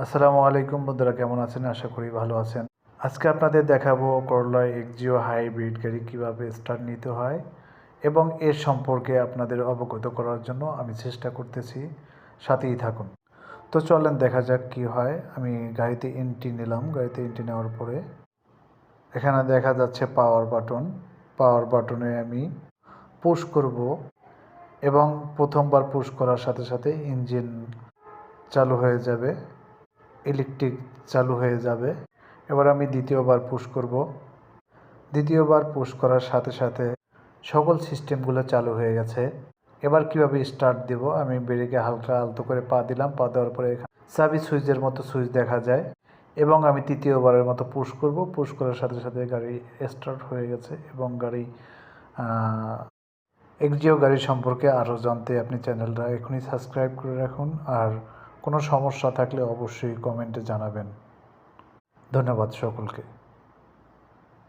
আসসালামু আলাইকুম বন্ধুরা, কেমন আছেন? আশা করি ভালো আছেন। আজকে আপনাদের দেখাবো করলা এক্সজিও হাইব্রিড গাড়ি কীভাবে স্টার্ট নিতে হয় এবং এর সম্পর্কে আপনাদের অবগত করার জন্য আমি চেষ্টা করতেছি, সাথেই থাকুন। তো চলেন দেখা যাক কি হয়। আমি গাড়িতে এন্ট্রি নিলাম। গাড়িতে এন্ট্রি নেওয়ার পরে এখানে দেখা যাচ্ছে পাওয়ার বাটন। পাওয়ার বাটনে আমি পুশ করব এবং প্রথমবার পুশ করার সাথে সাথে ইঞ্জিন চালু হয়ে যাবে, ইলেকট্রিক চালু হয়ে যাবে। এবার আমি দ্বিতীয়বার পুশ করব। দ্বিতীয়বার পুশ করার সাথে সাথে সকল সিস্টেমগুলো চালু হয়ে গেছে। এবার কিভাবে স্টার্ট দেব, আমি ব্রেকে হালকা আলতো করে পা দিলাম। পা দেওয়ার পরে চাবি সুইচের মতো সুইচ দেখা যায় এবং আমি তৃতীয়বারের মতো পুশ করব। পুশ করার সাথে সাথে গাড়ি স্টার্ট হয়ে গেছে এবং গাড়ি এক্সজিও গাড়ি সম্পর্কে আরও জানতে আপনি চ্যানেলটা এখনই সাবস্ক্রাইব করে রাখুন। আর কোনো সমস্যা থাকলে অবশ্যই কমেন্টে জানাবেন। ধন্যবাদ সকলকে।